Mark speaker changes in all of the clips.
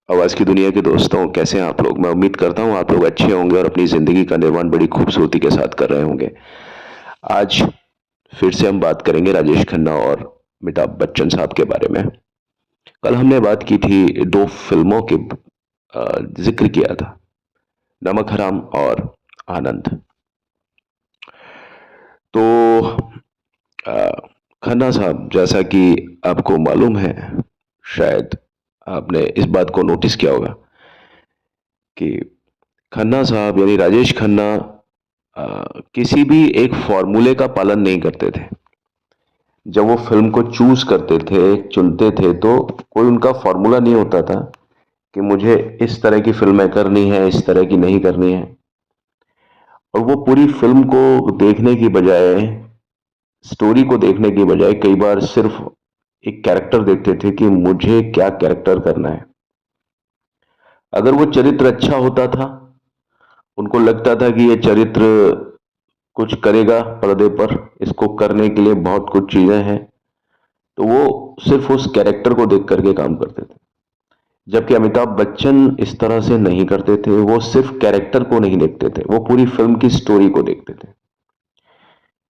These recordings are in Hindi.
Speaker 1: आवाज की दुनिया के दोस्तों, कैसे हैं आप लोग। मैं उम्मीद करता हूं आप लोग अच्छे होंगे और अपनी जिंदगी का निर्माण बड़ी खूबसूरती के साथ कर रहे होंगे। आज फिर से हम बात करेंगे राजेश खन्ना और अमिताभ बच्चन साहब के बारे में। कल हमने बात की थी, दो फिल्मों के जिक्र किया था, नमक हराम और आनंद। तो अ, खन्ना साहब, जैसा कि आपको मालूम है, शायद आपने इस बात को नोटिस किया होगा कि खन्ना साहब यानी राजेश खन्ना किसी भी एक फॉर्मूले का पालन नहीं करते थे। जब वो फिल्म को चूज करते थे, चुनते थे, तो कोई उनका फॉर्मूला नहीं होता था कि मुझे इस तरह की फिल्में करनी है, इस तरह की नहीं करनी है। और वो पूरी फिल्म को देखने की बजाय, स्टोरी को देखने की बजाय कई बार सिर्फ एक कैरेक्टर देखते थे कि मुझे क्या कैरेक्टर करना है। अगर वो चरित्र अच्छा होता था, उनको लगता था कि ये चरित्र कुछ करेगा पर्दे पर, इसको करने के लिए बहुत कुछ चीजें हैं, तो वो सिर्फ उस कैरेक्टर को देख करके काम करते थे। जबकि अमिताभ बच्चन इस तरह से नहीं करते थे। वो सिर्फ कैरेक्टर को नहीं देखते थे, वो पूरी फिल्म की स्टोरी को देखते थे।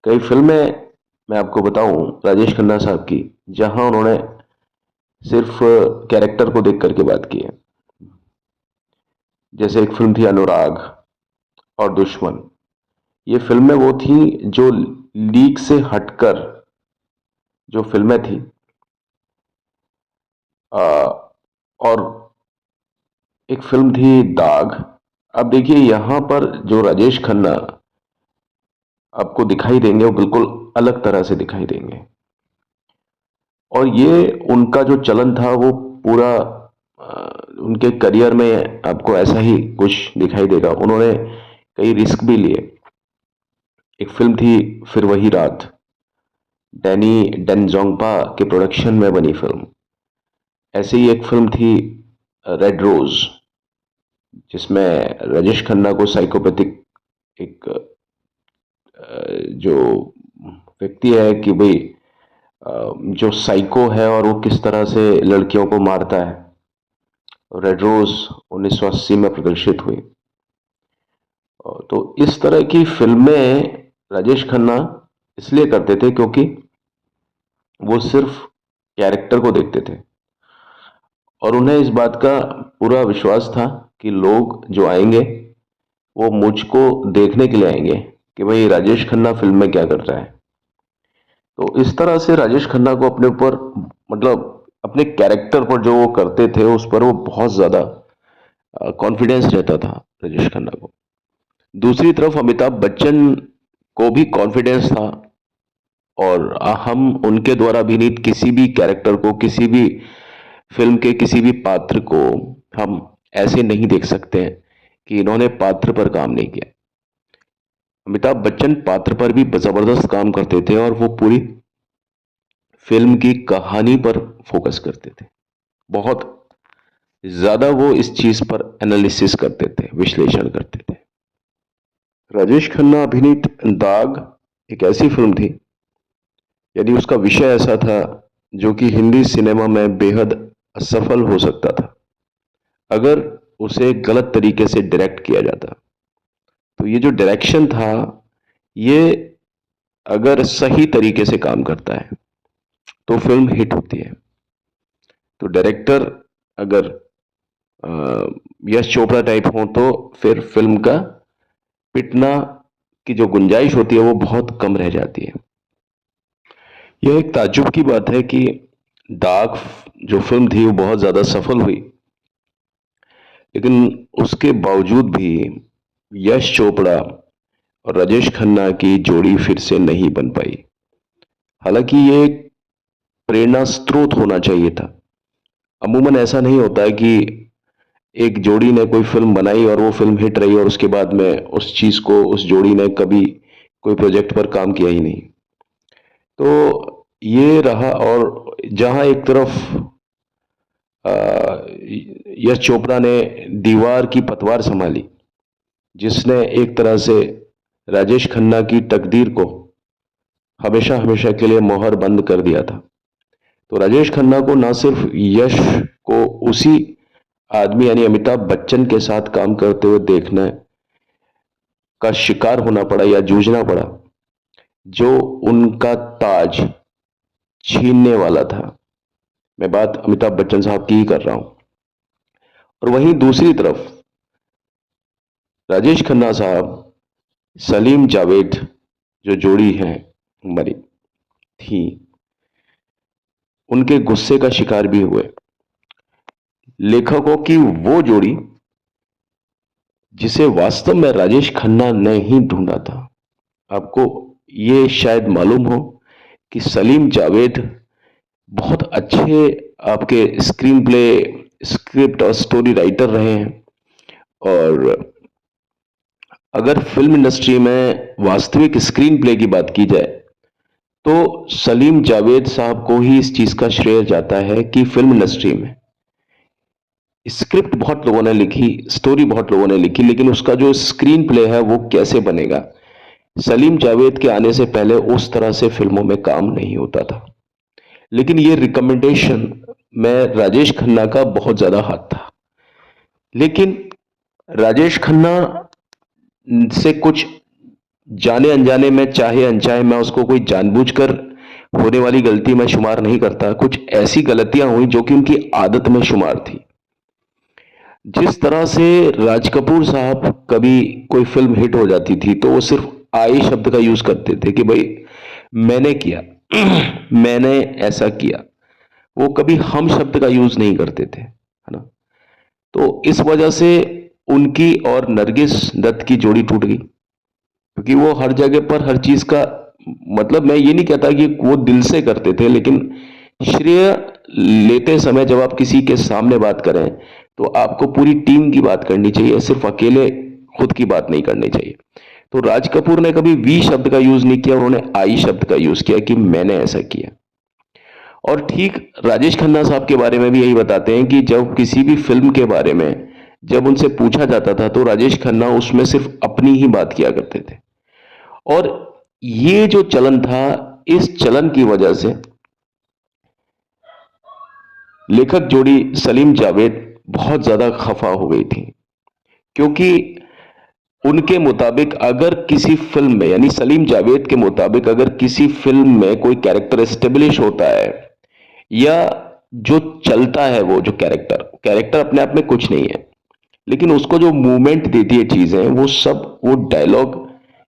Speaker 1: कई फिल्में मैं आपको बताऊं राजेश खन्ना साहब की, जहां उन्होंने सिर्फ कैरेक्टर को देख करके बात की है। जैसे एक फिल्म थी अनुराग और दुश्मन। ये फिल्में वो थी जो लीक से हटकर जो फिल्में थी। और एक फिल्म थी दाग। अब देखिए, यहां पर जो राजेश खन्ना आपको दिखाई देंगे, वो बिल्कुल अलग तरह से दिखाई देंगे। और ये उनका जो चलन था, वो पूरा उनके करियर में आपको ऐसा ही कुछ दिखाई देगा। उन्होंने कई रिस्क भी लिए। एक फिल्म थी फिर वही रात, डैनी डेनजोंगपा के प्रोडक्शन में बनी फिल्म। ऐसे ही एक फिल्म थी रेड रोज, जिसमें राजेश खन्ना को साइकोपैथिक एक जो व्यक्ति है कि भाई, जो साइको है और वो किस तरह से लड़कियों को मारता है। रेड रोज 1980 में प्रदर्शित हुई। तो इस तरह की फिल्में राजेश खन्ना इसलिए करते थे क्योंकि वो सिर्फ कैरेक्टर को देखते थे। और उन्हें इस बात का पूरा विश्वास था कि लोग जो आएंगे, वो मुझको देखने के लिए आएंगे कि भाई राजेश खन्ना फिल्म में क्या कर रहा है। तो इस तरह से राजेश खन्ना को अपने ऊपर, मतलब अपने कैरेक्टर पर जो वो करते थे, उस पर वो बहुत ज्यादा कॉन्फिडेंस रहता था राजेश खन्ना को। दूसरी तरफ अमिताभ बच्चन को भी कॉन्फिडेंस था। और हम उनके द्वारा अभिनीत किसी भी कैरेक्टर को, किसी भी फिल्म के किसी भी पात्र को हम ऐसे नहीं देख सकते हैं कि इन्होंने पात्र पर काम नहीं किया। अमिताभ बच्चन पात्र पर भी जबरदस्त काम करते थे और वो पूरी फिल्म की कहानी पर फोकस करते थे। बहुत ज्यादा वो इस चीज पर एनालिसिस करते थे, विश्लेषण करते थे। राजेश खन्ना अभिनीत दाग एक ऐसी फिल्म थी, यदि उसका विषय ऐसा था जो कि हिंदी सिनेमा में बेहद असफल हो सकता था अगर उसे गलत तरीके से डायरेक्ट किया जाता। तो ये जो डायरेक्शन था, ये अगर सही तरीके से काम करता है तो फिल्म हिट होती है। तो डायरेक्टर अगर यश चोपड़ा टाइप हो, तो फिर फिल्म का पिटना की जो गुंजाइश होती है वो बहुत कम रह जाती है। यह एक ताज्जुब की बात है कि दाग जो फिल्म थी वो बहुत ज्यादा सफल हुई, लेकिन उसके बावजूद भी यश चोपड़ा और राजेश खन्ना की जोड़ी फिर से नहीं बन पाई। हालांकि ये एक प्रेरणा स्रोत होना चाहिए था। अमूमन ऐसा नहीं होता है कि एक जोड़ी ने कोई फिल्म बनाई और वो फिल्म हिट रही और उसके बाद में उस चीज को, उस जोड़ी ने कभी कोई प्रोजेक्ट पर काम किया ही नहीं। तो ये रहा। और जहां एक तरफ यश चोपड़ा ने दीवार की पतवार संभाली, जिसने एक तरह से राजेश खन्ना की तकदीर को हमेशा हमेशा के लिए मोहर बंद कर दिया था। तो राजेश खन्ना को ना सिर्फ यश को उसी आदमी यानी अमिताभ बच्चन के साथ काम करते हुए देखने का शिकार होना पड़ा या जूझना पड़ा, जो उनका ताज छीनने वाला था। मैं बात अमिताभ बच्चन साहब की ही कर रहा हूं। और वहीं दूसरी तरफ राजेश खन्ना साहब, सलीम जावेद जो जोड़ी है हमारी थी, उनके गुस्से का शिकार भी हुए। लेखकों की वो जोड़ी जिसे वास्तव में राजेश खन्ना ने ही ढूंढा था। आपको ये शायद मालूम हो कि सलीम जावेद बहुत अच्छे आपके स्क्रीन प्ले, स्क्रिप्ट और स्टोरी राइटर रहे हैं। और अगर फिल्म इंडस्ट्री में वास्तविक स्क्रीन प्ले की बात की जाए तो सलीम जावेद साहब को ही इस चीज का श्रेय जाता है कि फिल्म इंडस्ट्री में स्क्रिप्ट बहुत लोगों ने लिखी, स्टोरी बहुत लोगों ने लिखी, लेकिन उसका जो स्क्रीन प्ले है वो कैसे बनेगा, सलीम जावेद के आने से पहले उस तरह से फिल्मों में काम नहीं होता था। लेकिन ये रिकमेंडेशन में राजेश खन्ना का बहुत ज्यादा हाथ था। लेकिन राजेश खन्ना से कुछ जाने अनजाने में, चाहे अनचाहे, मैं उसको कोई जानबूझकर होने वाली गलती में शुमार नहीं करता। कुछ ऐसी गलतियां हुई जो कि उनकी आदत में शुमार थी। जिस तरह से राज कपूर साहब कभी कोई फिल्म हिट हो जाती थी तो वो सिर्फ आई शब्द का यूज करते थे कि भाई मैंने किया, मैंने ऐसा किया। वो कभी हम शब्द का यूज नहीं करते थे, है ना। तो इस वजह से उनकी और नरगिस दत्त की जोड़ी टूट गई, क्योंकि वो हर जगह पर हर चीज का, मतलब मैं ये नहीं कहता कि वो दिल से करते थे, लेकिन श्रेय लेते समय जब आप किसी के सामने बात करें तो आपको पूरी टीम की बात करनी चाहिए, सिर्फ अकेले खुद की बात नहीं करनी चाहिए। तो राज कपूर ने कभी वी शब्द का यूज नहीं किया, उन्होंने आई शब्द का यूज किया कि मैंने ऐसा किया। और ठीक राजेश खन्ना साहब के बारे में भी यही बताते हैं कि जब किसी भी फिल्म के बारे में जब उनसे पूछा जाता था तो राजेश खन्ना उसमें सिर्फ अपनी ही बात किया करते थे। और ये जो चलन था, इस चलन की वजह से लेखक जोड़ी सलीम जावेद बहुत ज्यादा खफा हो गई थी, क्योंकि उनके मुताबिक अगर किसी फिल्म में, यानी सलीम जावेद के मुताबिक अगर किसी फिल्म में कोई कैरेक्टर एस्टेब्लिश होता है या जो चलता है, वो जो कैरेक्टर कैरेक्टर अपने आप में कुछ नहीं है, लेकिन उसको जो मूवमेंट देती है चीजें, वो सब, वो डायलॉग,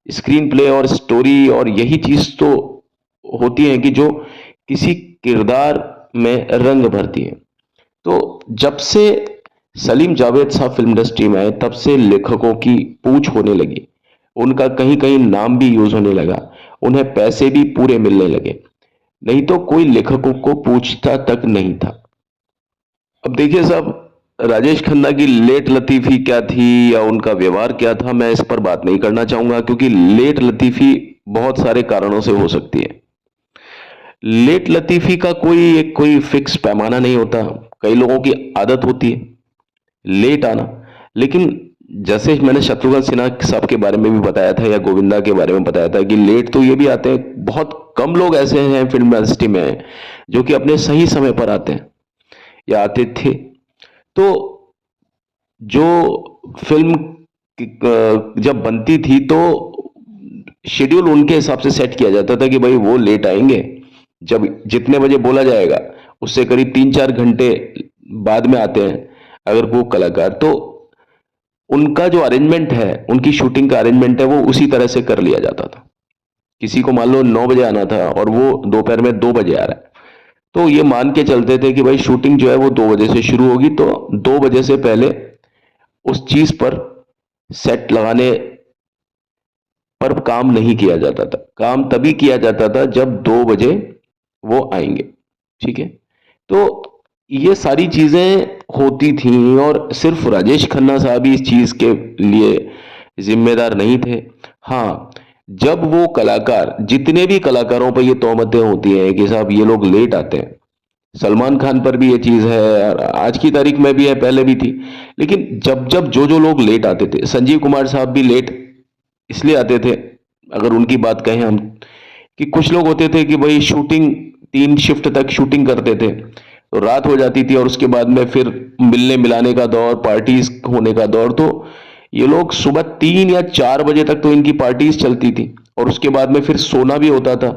Speaker 1: स्क्रीन प्ले और स्टोरी, और यही चीज तो होती है कि जो किसी किरदार में रंग भरती है। तो जब से सलीम जावेद साहब फिल्म इंडस्ट्री में आए तब से लेखकों की पूछ होने लगी, उनका कहीं कहीं नाम भी यूज होने लगा, उन्हें पैसे भी पूरे मिलने लगे। नहीं तो कोई लेखकों को पूछता तक नहीं था। अब देखिए साहब, राजेश खन्ना की लेट लतीफी क्या थी या उनका व्यवहार क्या था, मैं इस पर बात नहीं करना चाहूंगा, क्योंकि लेट लतीफी बहुत सारे कारणों से हो सकती है। लेट लतीफी का कोई फिक्स पैमाना नहीं होता। कई लोगों की आदत होती है लेट आना। लेकिन जैसे मैंने शत्रुघ्न सिन्हा साहब के बारे में भी बताया था या गोविंदा के बारे में बताया था कि लेट तो ये भी आते हैं, बहुत कम लोग ऐसे हैं फिल्म इंडस्ट्री में जो कि अपने सही समय पर आते हैं या आते थे। तो जो फिल्म जब बनती थी तो शेड्यूल उनके हिसाब से सेट किया जाता था कि भाई वो लेट आएंगे, जब जितने बजे बोला जाएगा उससे करीब 3-4 घंटे बाद में आते हैं अगर वो कलाकार, तो उनका जो अरेंजमेंट है, उनकी शूटिंग का अरेंजमेंट है, वो उसी तरह से कर लिया जाता था। किसी को मान लो 9 बजे आना था और वो दोपहर में 2 बजे आ रहा है, तो ये मान के चलते थे कि भाई शूटिंग जो है वो 2 बजे से शुरू होगी, तो 2 बजे से पहले उस चीज पर सेट लगाने पर काम नहीं किया जाता था। काम तभी किया जाता था जब 2 बजे वो आएंगे। ठीक है। तो ये सारी चीजें होती थी और सिर्फ राजेश खन्ना साहब ही इस चीज के लिए जिम्मेदार नहीं थे। हाँ, जब वो कलाकार, जितने भी कलाकारों पर ये तोहमतें होती हैं कि साहब ये लोग लेट आते हैं, सलमान खान पर भी ये चीज है, आज की तारीख में भी है, पहले भी थी, लेकिन जब जब जो लोग लेट आते थे, संजीव कुमार साहब भी लेट इसलिए आते थे, अगर उनकी बात कहें हम, कि कुछ लोग होते थे कि भाई शूटिंग 3 शिफ्ट तक शूटिंग करते थे, तो रात हो जाती थी और उसके बाद में फिर मिलने मिलाने का दौर, पार्टीज होने का दौर। तो ये लोग सुबह 3 या 4 बजे तक तो इनकी पार्टीज चलती थी और उसके बाद में फिर सोना भी होता था।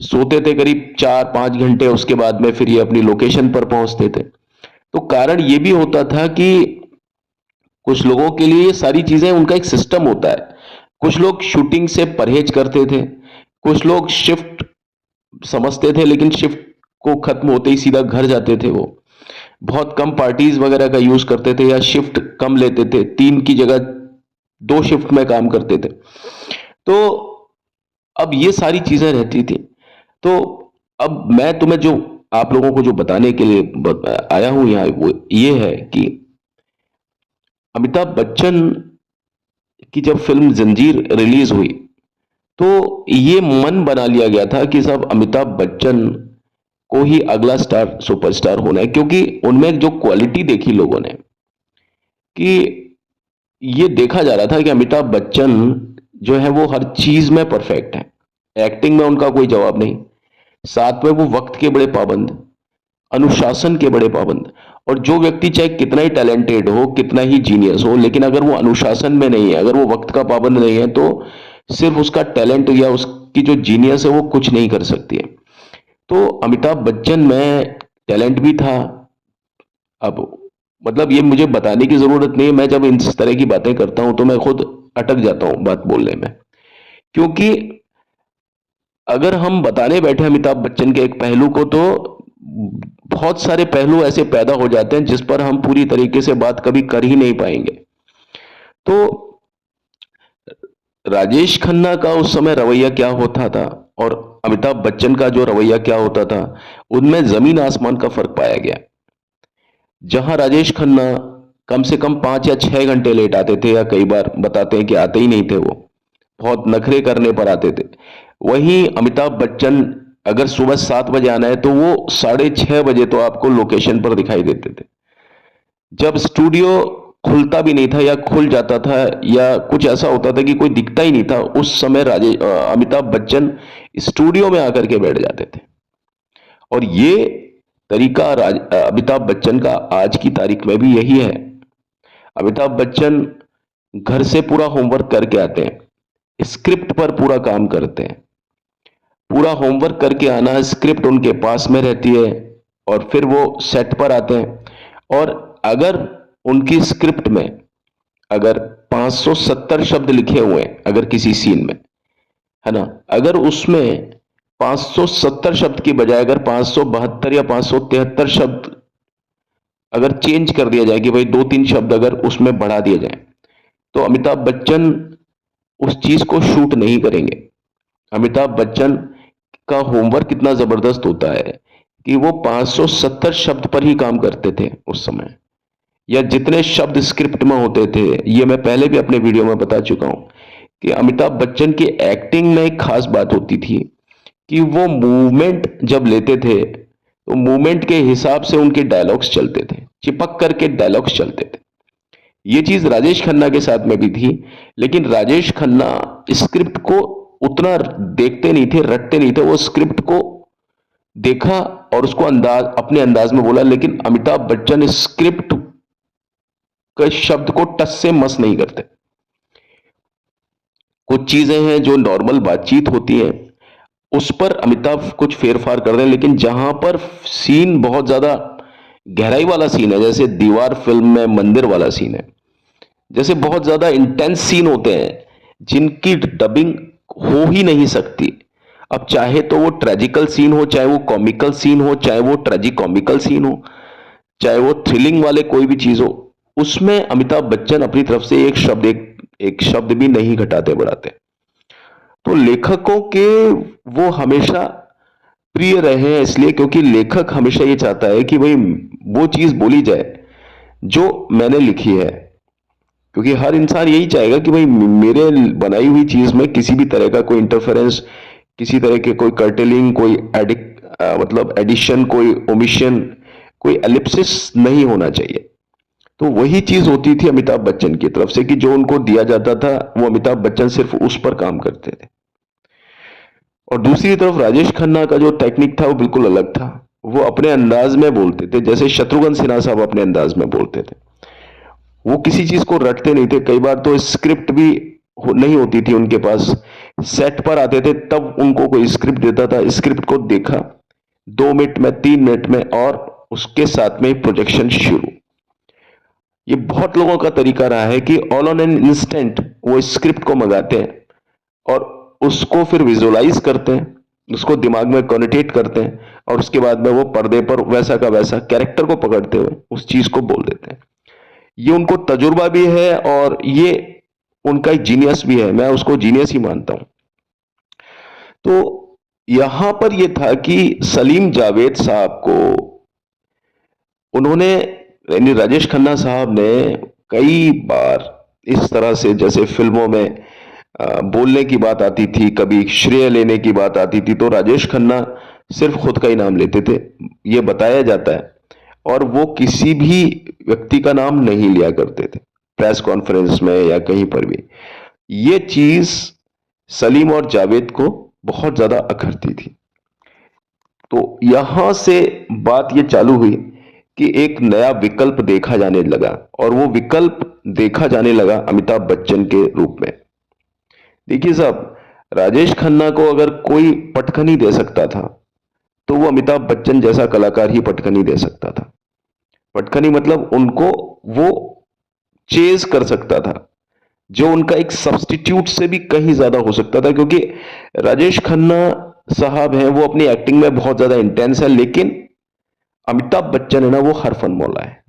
Speaker 1: सोते थे करीब 4-5 घंटे, उसके बाद में फिर ये अपनी लोकेशन पर पहुंचते थे। तो कारण ये भी होता था कि कुछ लोगों के लिए ये सारी चीजें, उनका एक सिस्टम होता है। कुछ लोग शूटिंग से परहेज करते थे, कुछ लोग शिफ्ट समझते थे लेकिन शिफ्ट को खत्म होते ही सीधा घर जाते थे। वो बहुत कम पार्टीज वगैरह का यूज करते थे या शिफ्ट कम लेते थे, 3 की जगह 2 शिफ्ट में काम करते थे। तो अब ये सारी चीजें रहती थी। तो अब मैं तुम्हें जो, आप लोगों को जो बताने के लिए आया हूं यहाँ, वो ये है कि अमिताभ बच्चन की जब फिल्म जंजीर रिलीज हुई तो ये मन बना लिया गया था कि सब अमिताभ बच्चन को ही अगला स्टार, सुपरस्टार होना है, क्योंकि उनमें जो क्वालिटी देखी लोगों ने, कि ये देखा जा रहा था कि अमिताभ बच्चन जो है वो हर चीज में परफेक्ट है। एक्टिंग में उनका कोई जवाब नहीं, साथ में वो वक्त के बड़े पाबंद, अनुशासन के बड़े पाबंद। और जो व्यक्ति चाहे कितना ही टैलेंटेड हो, कितना ही जीनियस हो, लेकिन अगर वो अनुशासन में नहीं है, अगर वो वक्त का पाबंद नहीं है, तो सिर्फ उसका टैलेंट या उसकी जो जीनियस है वो कुछ नहीं कर सकती है। तो अमिताभ बच्चन में टैलेंट भी था। अब मतलब ये मुझे बताने की जरूरत नहीं है, मैं जब इस तरह की बातें करता हूं तो मैं खुद अटक जाता हूं बात बोलने में। क्योंकि अगर हम बताने बैठे अमिताभ बच्चन के एक पहलू को, तो बहुत सारे पहलू ऐसे पैदा हो जाते हैं जिस पर हम पूरी तरीके से बात कभी कर ही नहीं पाएंगे। तो राजेश खन्ना का उस समय रवैया क्या होता था और अमिताभ बच्चन का जो रवैया क्या होता था, उनमें जमीन आसमान का फर्क पाया गया। जहां राजेश खन्ना कम से कम 5 या 6 घंटे लेट आते थे, या कई बार बताते हैं कि आते ही नहीं थे, वो बहुत नखरे करने पर आते थे, वहीं अमिताभ बच्चन अगर सुबह 7 बजे आना है तो वो 6:30 बजे तो आपको लोकेशन पर दिखाई देते थे। जब स्टूडियो खुलता भी नहीं था या खुल जाता था या कुछ ऐसा होता था कि कोई दिखता ही नहीं था, उस समय अमिताभ बच्चन स्टूडियो में आकर के बैठ जाते थे। और ये तरीका अमिताभ बच्चन का आज की तारीख में भी यही है। अमिताभ बच्चन घर से पूरा होमवर्क करके आते हैं, स्क्रिप्ट पर पूरा काम करते हैं, पूरा होमवर्क करके आना, स्क्रिप्ट उनके पास में रहती है और फिर वो सेट पर आते हैं। और अगर उनकी स्क्रिप्ट में अगर 570 शब्द लिखे हुए हैं, अगर किसी सीन में, है ना, अगर उसमें 570 शब्द की बजाय अगर 572 या 573 शब्द अगर चेंज कर दिया जाए कि भाई 2-3 शब्द अगर उसमें बढ़ा दिए जाए, तो अमिताभ बच्चन उस चीज को शूट नहीं करेंगे। अमिताभ बच्चन का होमवर्क इतना जबरदस्त होता है कि वो 570 शब्द पर ही काम करते थे उस समय, या जितने शब्द स्क्रिप्ट में होते थे। ये मैं पहले भी अपने वीडियो में बता चुका हूं कि अमिताभ बच्चन की एक्टिंग में एक खास बात होती थी कि वो मूवमेंट जब लेते थे तो मूवमेंट के हिसाब से उनके डायलॉग्स चलते थे, चिपक करके डायलॉग्स चलते थे। ये चीज राजेश खन्ना के साथ में भी थी, लेकिन राजेश खन्ना स्क्रिप्ट को उतना देखते नहीं थे, रटते नहीं थे। वो स्क्रिप्ट को देखा और उसको अपने अंदाज में बोला, लेकिन अमिताभ बच्चन स्क्रिप्ट के शब्द को टस से मस नहीं करते। कुछ चीजें हैं जो नॉर्मल बातचीत होती है उस पर अमिताभ कुछ फेरफार कर दें, लेकिन जहां पर सीन बहुत ज्यादा गहराई वाला सीन है, जैसे दीवार फिल्म में मंदिर वाला सीन है, जैसे बहुत ज्यादा इंटेंस सीन होते हैं जिनकी डबिंग हो ही नहीं सकती। अब चाहे तो वो ट्रेजिकल सीन हो, चाहे वो कॉमिकल सीन हो, चाहे वो ट्रेजिक कॉमिकल सीन हो, चाहे वो थ्रिलिंग वाले कोई भी चीज हो, उसमें अमिताभ बच्चन अपनी तरफ से एक शब्द भी नहीं घटाते बढ़ाते। तो लेखकों के वो हमेशा प्रिय रहे हैं, इसलिए क्योंकि लेखक हमेशा ये चाहता है कि भाई वो चीज बोली जाए जो मैंने लिखी है। क्योंकि हर इंसान यही चाहेगा कि भाई मेरे बनाई हुई चीज में किसी भी तरह का कोई इंटरफेरेंस, किसी तरह के कोई कर्टेलिंग, कोई मतलब एडिशन, कोई ओमिशन, कोई एलिप्सिस नहीं होना चाहिए। तो वही चीज होती थी अमिताभ बच्चन की तरफ से कि जो उनको दिया जाता था वो अमिताभ बच्चन सिर्फ उस पर काम करते थे। और दूसरी तरफ राजेश खन्ना का जो टेक्निक था वो बिल्कुल अलग था। वो अपने अंदाज में बोलते थे, जैसे शत्रुघ्न सिन्हा साहब अपने अंदाज में बोलते थे। वो किसी चीज को रटते नहीं थे। कई बार तो स्क्रिप्ट भी नहीं होती थी उनके पास। सेट पर आते थे तब उनको कोई स्क्रिप्ट देता था, स्क्रिप्ट को देखा 2 मिनट में, 3 मिनट में, और उसके साथ में प्रोजेक्शन शुरू। ये बहुत लोगों का तरीका रहा है कि ऑल ऑन एन इंस्टेंट वो स्क्रिप्ट को मंगाते हैं और उसको फिर विजुअलाइज करते हैं, उसको दिमाग में कॉनिटेट करते हैं, और उसके बाद में वो पर्दे पर वैसा का वैसा कैरेक्टर को पकड़ते हुए उस चीज को बोल देते हैं। ये उनको तजुर्बा भी है और ये उनका एक जीनियस भी है। मैं उसको जीनियस ही मानता हूं। तो यहां पर यह था कि सलीम जावेद साहब को उन्होंने, यानी राजेश खन्ना साहब ने कई बार इस तरह से, जैसे फिल्मों में बोलने की बात आती थी, कभी श्रेय लेने की बात आती थी, तो राजेश खन्ना सिर्फ खुद का ही नाम लेते थे, यह बताया जाता है। और वो किसी भी व्यक्ति का नाम नहीं लिया करते थे प्रेस कॉन्फ्रेंस में या कहीं पर भी। ये चीज सलीम और जावेद को बहुत ज्यादा अखरती थी। तो यहां से बात ये चालू हुई कि एक नया विकल्प देखा जाने लगा, और वो विकल्प देखा जाने लगा अमिताभ बच्चन के रूप में। देखिए साहब, राजेश खन्ना को अगर कोई पटकनी दे सकता था तो वो अमिताभ बच्चन जैसा कलाकार ही पटकनी दे सकता था। पटकनी मतलब उनको वो चेज कर सकता था, जो उनका एक सब्स्टिट्यूट से भी कहीं ज्यादा हो सकता था। क्योंकि राजेश खन्ना साहब हैं, वो अपनी एक्टिंग में बहुत ज्यादा इंटेंस है, लेकिन अमिताभ बच्चन है ना, वो हर फन मौला है।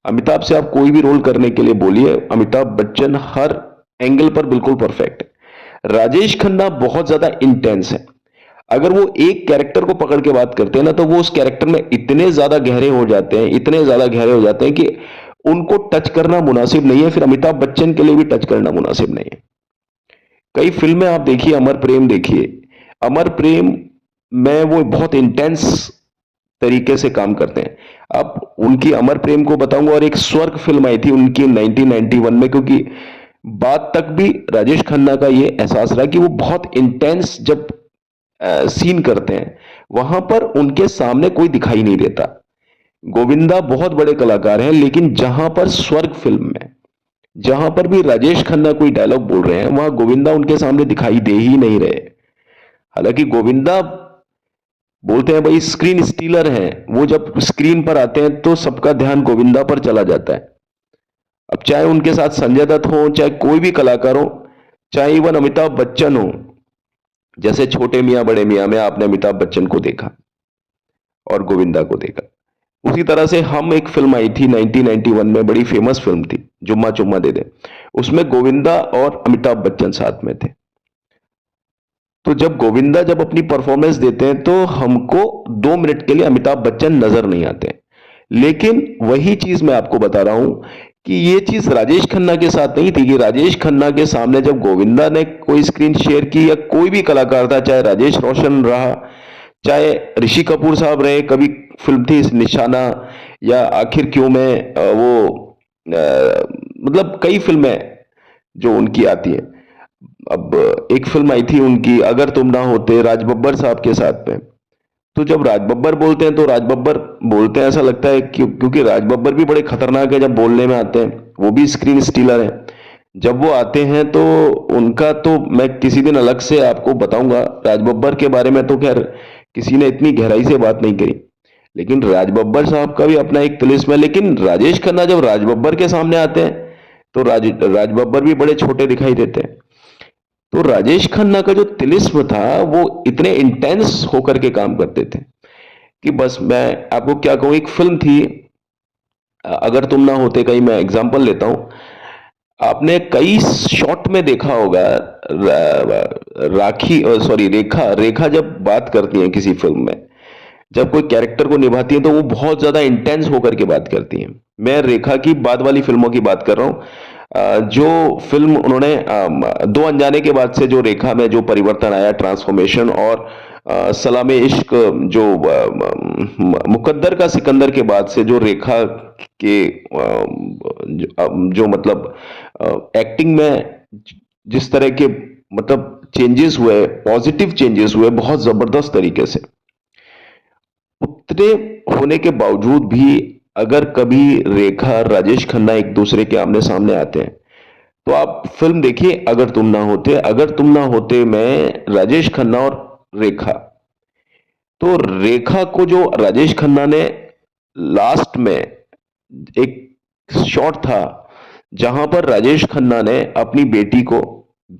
Speaker 1: अमिताभ से आप कोई भी रोल करने के लिए बोलिए, अमिताभ बच्चन हर एंगल पर बिल्कुल परफेक्ट है। राजेश खन्ना बहुत ज्यादा इंटेंस है। अगर वो एक कैरेक्टर को पकड़ के बात करते हैं ना, तो वो उस कैरेक्टर में इतने ज्यादा गहरे हो जाते हैं, इतने ज्यादा गहरे हो जाते हैं कि उनको टच करना मुनासिब नहीं है। फिर अमिताभ बच्चन के लिए भी टच करना मुनासिब नहीं है। कई फिल्में आप देखिए, अमर प्रेम देखिए, अमर प्रेम में वो बहुत इंटेंस तरीके से काम करते हैं। अब उनकी अमर प्रेम को बताऊंगा, और एक स्वर्ग फिल्म आई थी उनकी 1991 में, क्योंकि बात तक भी राजेश खन्ना का ये एहसास रहा कि वो बहुत इंटेंस जब सीन करते हैं, वहां पर उनके सामने कोई दिखाई नहीं देता। गोविंदा बहुत बड़े कलाकार हैं, लेकिन जहां पर स्वर्ग फिल्म में, जहां पर भी राजेश खन्ना कोई डायलॉग बोल रहे हैं, वहां गोविंदा उनके सामने दिखाई दे ही नहीं रहे। हालांकि गोविंदा बोलते हैं भाई स्क्रीन स्टीलर हैं, वो जब स्क्रीन पर आते हैं तो सबका ध्यान गोविंदा पर चला जाता है। अब चाहे उनके साथ संजय दत्त हो, चाहे कोई भी कलाकार हो, चाहे इवन अमिताभ बच्चन हो, जैसे छोटे मियां बड़े मियां में आपने अमिताभ बच्चन को देखा और गोविंदा को देखा। उसी तरह से हम, एक फिल्म आई थी 1991 में, बड़ी फेमस फिल्म थी, जुम्मा चुम्मा दे दे। उसमें गोविंदा और अमिताभ बच्चन साथ में थे। तो जब गोविंदा जब अपनी परफॉर्मेंस देते हैं तो हमको 2 मिनट के लिए अमिताभ बच्चन नजर नहीं आते। लेकिन वही चीज मैं आपको बता रहा हूं कि ये चीज राजेश खन्ना के साथ नहीं थी, कि राजेश खन्ना के सामने जब गोविंदा ने कोई स्क्रीन शेयर की, या कोई भी कलाकार था, चाहे राजेश रोशन रहा, चाहे ऋषि कपूर साहब रहे, कभी फिल्म थी निशाना, या आखिर क्यों में, मतलब कई फिल्में जो उनकी आती है। अब एक फिल्म आई थी उनकी, अगर तुम ना होते, राज बब्बर साहब के साथ में। तो जब राज बब्बर बोलते हैं तो राज बब्बर बोलते हैं, ऐसा लगता है क्योंकि राज बब्बर भी बड़े खतरनाक है जब बोलने में आते हैं, वो भी स्क्रीन स्टीलर है। जब वो आते हैं तो उनका तो मैं किसी दिन अलग से आपको बताऊंगा। राज बब्बर के बारे में तो खैर किसी ने इतनी गहराई से बात नहीं करी, लेकिन राज बब्बर साहब का भी अपना एक तिलिस्म है। लेकिन राजेश खन्ना जब राज बब्बर के सामने आते हैं तो राज बब्बर भी बड़े छोटे दिखाई देते हैं। तो राजेश खन्ना का जो तिलिस्म था, वो इतने इंटेंस होकर के काम करते थे कि बस मैं आपको क्या कहूं। एक फिल्म थी अगर तुम ना होते, कहीं मैं एग्जांपल लेता हूं, आपने कई शॉट में देखा होगा, राखी, सॉरी, रेखा रेखा जब बात करती हैं किसी फिल्म में, जब कोई कैरेक्टर को निभाती है तो वो बहुत ज्यादा इंटेंस होकर के बात करती हैं। मैं रेखा की बाद वाली फिल्मों की बात कर रहा हूं। जो फिल्म उन्होंने दो अनजाने के बाद से जो रेखा में जो परिवर्तन आया, ट्रांसफॉर्मेशन, और सलामे इश्क, जो मुकद्दर का सिकंदर के बाद से जो रेखा के जो मतलब एक्टिंग में जिस तरह के मतलब चेंजेस हुए, पॉजिटिव चेंजेस हुए बहुत जबरदस्त तरीके से, उतने होने के बावजूद भी अगर कभी रेखा राजेश खन्ना एक दूसरे के आमने सामने आते हैं, तो आप फिल्म देखिए अगर तुम ना होते। अगर तुम ना होते में राजेश खन्ना और रेखा, तो रेखा को जो राजेश खन्ना ने लास्ट में एक शॉट था जहां पर राजेश खन्ना ने अपनी बेटी को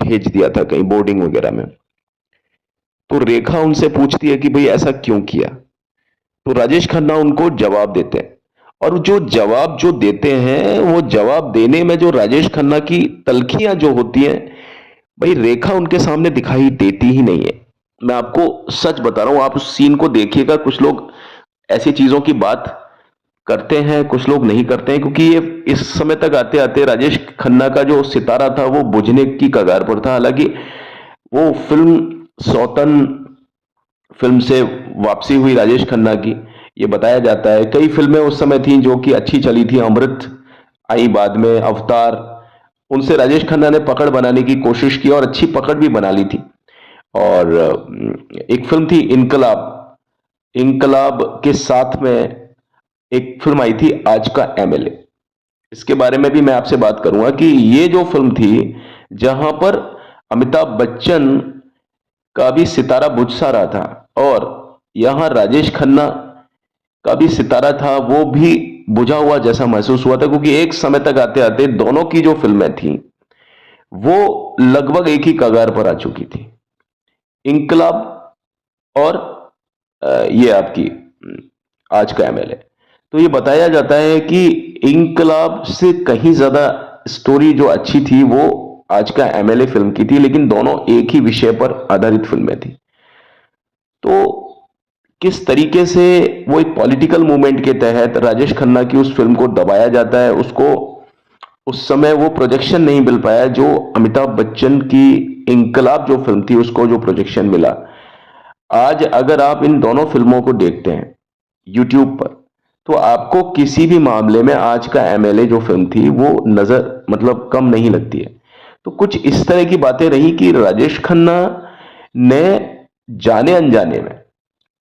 Speaker 1: भेज दिया था कहीं बोर्डिंग वगैरह में, तो रेखा उनसे पूछती है कि भाई ऐसा क्यों किया। तो राजेश खन्ना उनको जवाब देते हैं, और जो जवाब जो देते हैं वो जवाब देने में जो राजेश खन्ना की तलखियां जो होती हैं, भाई रेखा उनके सामने दिखाई देती ही नहीं है। मैं आपको सच बता रहा हूं, आप उस सीन को देखिएगा। कुछ लोग ऐसी चीजों की बात करते हैं, कुछ लोग नहीं करते हैं, क्योंकि ये इस समय तक आते आते राजेश खन्ना का जो सितारा था वो बुझने की कगार पर था। हालांकि वो फिल्म सौतन फिल्म से वापसी हुई राजेश खन्ना की, ये बताया जाता है। कई फिल्में उस समय थी जो कि अच्छी चली थी, अमृत आई बाद में, अवतार, उनसे राजेश खन्ना ने पकड़ बनाने की कोशिश की और अच्छी पकड़ भी बना ली थी। और एक फिल्म थी इनकलाब, इनकलाब के साथ में एक फिल्म आई थी आज का एमएलए। इसके बारे में भी मैं आपसे बात करूंगा कि ये जो फिल्म थी जहां पर अमिताभ बच्चन का भी सितारा बुझ सा रहा था, और यहां राजेश खन्ना का भी सितारा था वो भी बुझा हुआ जैसा महसूस हुआ था, क्योंकि एक समय तक आते आते दोनों की जो फिल्में थी वो लगभग एक ही कगार पर आ चुकी थी। इनकलाब और ये आपकी आज का एमएलए। तो ये बताया जाता है कि इनकलाब से कहीं ज्यादा स्टोरी जो अच्छी थी वो आज का एमएलए फिल्म की थी, लेकिन दोनों एक ही विषय पर आधारित फिल्में थी। तो किस तरीके से वो एक पॉलिटिकल मूवमेंट के तहत राजेश खन्ना की उस फिल्म को दबाया जाता है, उसको उस समय वो प्रोजेक्शन नहीं मिल पाया जो अमिताभ बच्चन की इनकलाब जो फिल्म थी उसको जो प्रोजेक्शन मिला। आज अगर आप इन दोनों फिल्मों को देखते हैं यूट्यूब पर, तो आपको किसी भी मामले में आज का एमएलए जो फिल्म थी वो नजर मतलब कम नहीं लगती है। तो कुछ इस तरह की बातें रही कि राजेश खन्ना ने जाने अनजाने में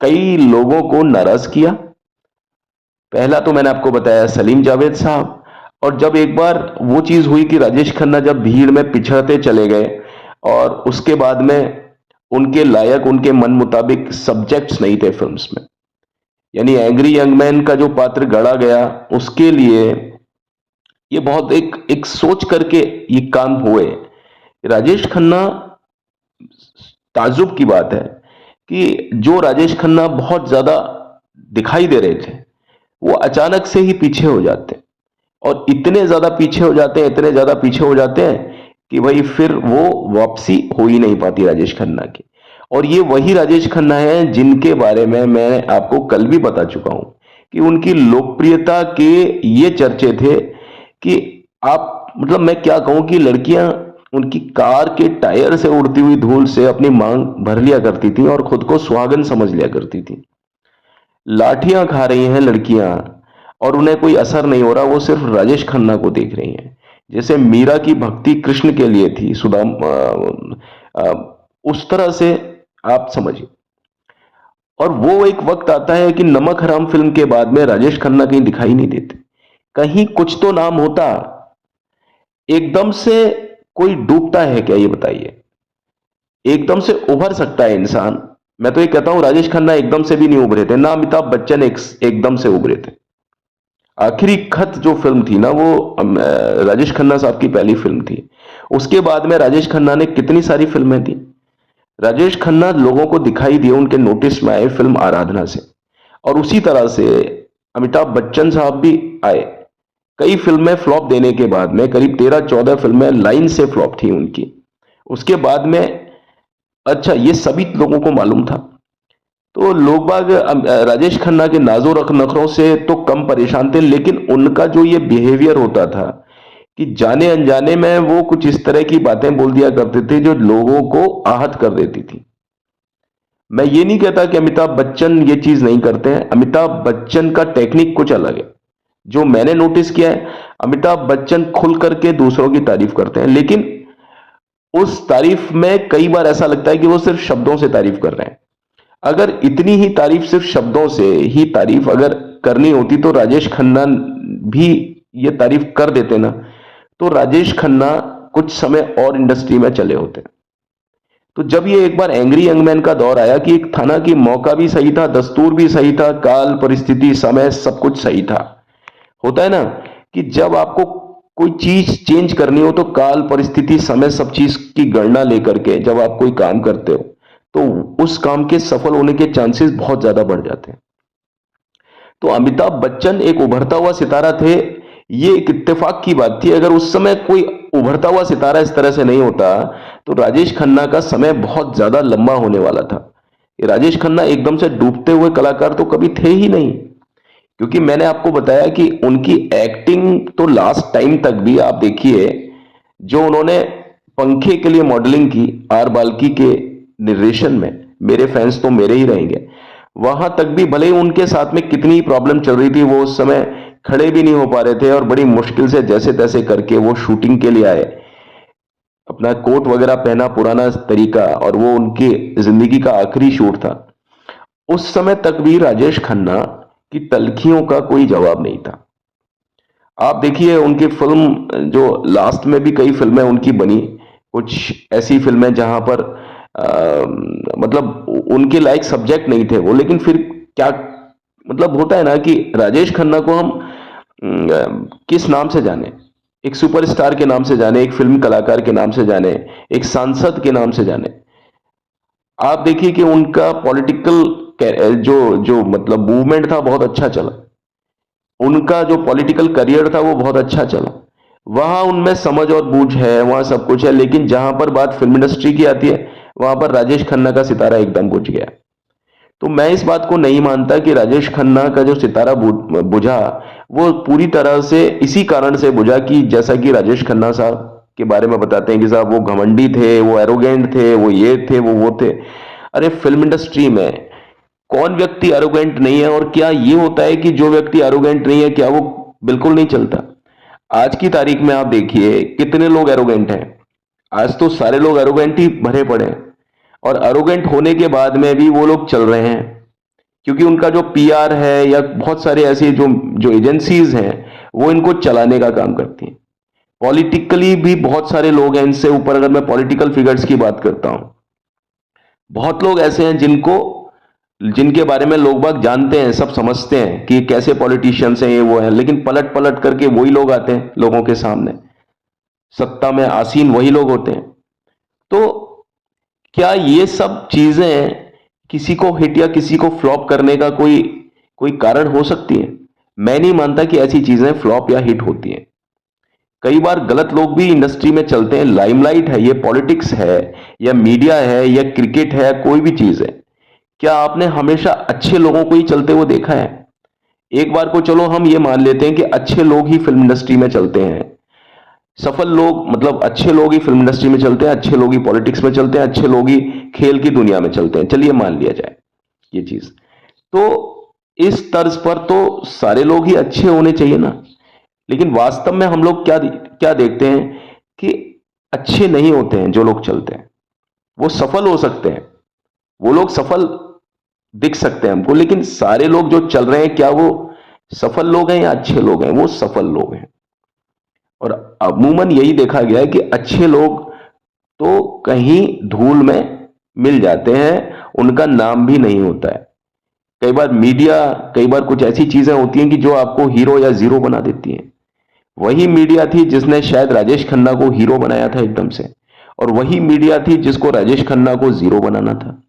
Speaker 1: कई लोगों को नाराज किया। पहला तो मैंने आपको बताया सलीम जावेद साहब, और जब एक बार वो चीज हुई कि राजेश खन्ना जब भीड़ में पिछड़ते चले गए और उसके बाद में उनके लायक उनके मन मुताबिक सब्जेक्ट्स नहीं थे फिल्म्स में, यानी एंग्री यंग मैन का जो पात्र गढ़ा गया उसके लिए ये बहुत एक एक सोच करके ये काम हुए। राजेश खन्ना, ताज्जुब की बात है कि जो राजेश खन्ना बहुत ज्यादा दिखाई दे रहे थे वो अचानक से ही पीछे हो जाते हैं, और इतने ज्यादा पीछे हो जाते हैं, इतने ज्यादा पीछे हो जाते हैं कि भाई फिर वो वापसी हो ही नहीं पाती राजेश खन्ना की। और ये वही राजेश खन्ना है जिनके बारे में मैं आपको कल भी बता चुका हूं कि उनकी लोकप्रियता के ये चर्चे थे कि आप मतलब मैं क्या कहूं कि लड़कियां उनकी कार के टायर से उड़ती हुई धूल से अपनी मांग भर लिया करती थी और खुद को सुहागन समझ लिया करती थी। लाठियां खा रही हैं लड़कियां और उन्हें कोई असर नहीं हो रहा, वो सिर्फ राजेश खन्ना को देख रही हैं। जैसे मीरा की भक्ति कृष्ण के लिए थी, सुदाम उस तरह से आप समझिए। और वो एक वक्त आता है कि नमक हराम फिल्म के बाद में राजेश खन्ना कहीं दिखाई नहीं देते। कहीं कुछ तो नाम होता, एकदम से कोई डूबता है क्या ये बताइए? एकदम से उभर सकता है इंसान? मैं तो ये कहता हूं राजेश खन्ना एकदम से भी नहीं उभरे थे, ना अमिताभ बच्चन एकदम से उभरे थे। आखिरी खत जो फिल्म थी ना वो राजेश खन्ना साहब की पहली फिल्म थी। उसके बाद में राजेश खन्ना ने कितनी सारी फिल्में दी। राजेश खन्ना लोगों को दिखाई दिए, उनके नोटिस में आए फिल्म आराधना से, और उसी तरह से अमिताभ बच्चन साहब भी आए। कई फिल्में फ्लॉप देने के बाद में करीब 13-14 फिल्में लाइन से फ्लॉप थी उनकी। उसके बाद में अच्छा ये सभी लोगों को मालूम था। तो लोग बाग राजेश खन्ना के नाजो नखरों से तो कम परेशान थे, लेकिन उनका जो ये बिहेवियर होता था कि जाने अनजाने में वो कुछ इस तरह की बातें बोल दिया करते थे जो लोगों को आहत कर देती थी। मैं ये नहीं कहता कि अमिताभ बच्चन ये चीज नहीं करते हैं, अमिताभ बच्चन का टेक्निक कुछ अलग है। जो मैंने नोटिस किया है, अमिताभ बच्चन खुल करके दूसरों की तारीफ करते हैं, लेकिन उस तारीफ में कई बार ऐसा लगता है कि वो सिर्फ शब्दों से तारीफ कर रहे हैं। अगर इतनी ही तारीफ सिर्फ शब्दों से ही तारीफ अगर करनी होती तो राजेश खन्ना भी ये तारीफ कर देते ना, तो राजेश खन्ना कुछ समय और इंडस्ट्री में चले होते। तो जब ये एक बार एंग्री यंग मैन का दौर आया कि एक था ना कि मौका भी सही था, दस्तूर भी सही था, काल परिस्थिति समय सब कुछ सही था। होता है ना कि जब आपको कोई चीज चेंज करनी हो तो काल परिस्थिति समय सब चीज की गणना लेकर के जब आप कोई काम करते हो तो उस काम के सफल होने के चांसेस बहुत ज्यादा बढ़ जाते हैं। तो अमिताभ बच्चन एक उभरता हुआ सितारा थे, ये एक इत्तेफाक की बात थी। अगर उस समय कोई उभरता हुआ सितारा इस तरह से नहीं होता तो राजेश खन्ना का समय बहुत ज्यादा लंबा होने वाला था। राजेश खन्ना एकदम से डूबते हुए कलाकार तो कभी थे ही नहीं, क्योंकि मैंने आपको बताया कि उनकी एक्टिंग तो लास्ट टाइम तक भी आप देखिए, जो उन्होंने पंखे के लिए मॉडलिंग की आर बाल्की के निर्देशन में, मेरे फैंस तो मेरे ही रहेंगे, वहां तक भी भले ही उनके साथ में कितनी प्रॉब्लम चल रही थी, वो उस समय खड़े भी नहीं हो पा रहे थे और बड़ी मुश्किल से जैसे तैसे करके वो शूटिंग के लिए आए, अपना कोट वगैरह पहना पुराना तरीका, और वो उनकी जिंदगी का आखिरी शूट था। उस समय तक भी राजेश खन्ना की तल्खियों का कोई जवाब नहीं था। आप देखिए उनकी फिल्म जो लास्ट में भी कई फिल्में उनकी बनी, कुछ ऐसी फिल्में जहां पर मतलब उनके लायक सब्जेक्ट नहीं थे वो, लेकिन फिर क्या मतलब होता है ना कि राजेश खन्ना को हम किस नाम से जाने, एक सुपरस्टार के नाम से जाने, एक फिल्म कलाकार के नाम से जाने, एक सांसद के नाम से जाने। आप देखिए कि उनका पॉलिटिकल जो जो मतलब मूवमेंट था बहुत अच्छा चला, उनका जो पॉलिटिकल करियर था वो बहुत अच्छा चला, वहां उनमें समझ और बूझ है, वहां सब कुछ है, लेकिन जहां पर बात फिल्म इंडस्ट्री की आती है वहां पर राजेश खन्ना का सितारा एकदम बुझ गया। तो मैं इस बात को नहीं मानता कि राजेश खन्ना का जो सितारा बुझा वो पूरी तरह से इसी कारण से बुझा कि जैसा कि राजेश खन्ना साहब के बारे में बताते हैं कि साहब वो घमंडी थे, वो एरोगेंट थे, वो ये थे, वो थे। अरे फिल्म इंडस्ट्री में कौन व्यक्ति एरोगेंट नहीं है, और क्या ये होता है कि जो व्यक्ति एरोगेंट नहीं है क्या वो बिल्कुल नहीं चलता? आज की तारीख में आप देखिए कितने लोग एरोगेंट हैं। आज तो सारे लोग एरोगेंट ही भरे पड़े हैं, और एरोगेंट होने के बाद में भी वो लोग चल रहे हैं, क्योंकि उनका जो पीआर है या बहुत सारे ऐसे जो जो एजेंसीज हैं वो इनको चलाने का काम करती हैं। पॉलिटिकली भी बहुत सारे लोग हैं, इनसे ऊपर अगर मैं पॉलिटिकल फिगर्स की बात करता हूं, बहुत लोग ऐसे हैं जिनको जिनके बारे में लोग बाग जानते हैं, सब समझते हैं कि कैसे पॉलिटिशियंस हैं, ये वो हैं, लेकिन पलट पलट करके वही लोग आते हैं लोगों के सामने, सत्ता में आसीन वही लोग होते हैं। तो क्या ये सब चीजें किसी को हिट या किसी को फ्लॉप करने का कोई कोई कारण हो सकती है? मैं नहीं मानता कि ऐसी चीजें फ्लॉप या हिट होती हैं। कई बार गलत लोग भी इंडस्ट्री में चलते हैं, लाइमलाइट है, ये पॉलिटिक्स है या मीडिया है या क्रिकेट है, कोई भी चीज है, क्या आपने हमेशा अच्छे लोगों को ही चलते हुए देखा है? एक बार को चलो हम ये मान लेते हैं कि अच्छे लोग ही फिल्म इंडस्ट्री में चलते हैं, सफल लोग मतलब अच्छे लोग ही फिल्म इंडस्ट्री में चलते हैं, अच्छे लोग ही पॉलिटिक्स में चलते हैं, अच्छे लोग ही खेल की दुनिया में चलते हैं, चलिए मान लिया जाए ये चीज। तो इस तर्ज पर तो सारे लोग ही अच्छे होने चाहिए ना, लेकिन वास्तव में हम लोग क्या क्या देखते हैं कि अच्छे नहीं होते हैं जो लोग चलते हैं। वो सफल हो सकते हैं, वो लोग सफल दिख सकते हैं हमको, लेकिन सारे लोग जो चल रहे हैं क्या वो सफल लोग हैं या अच्छे लोग हैं? वो सफल लोग हैं। और अमूमन यही देखा गया है कि अच्छे लोग तो कहीं धूल में मिल जाते हैं, उनका नाम भी नहीं होता है। कई बार मीडिया, कई बार कुछ ऐसी चीजें होती हैं कि जो आपको हीरो या जीरो बना देती हैं। वही मीडिया थी जिसने शायद राजेश खन्ना को हीरो बनाया था एकदम से, और वही मीडिया थी जिसको राजेश खन्ना को जीरो बनाना था।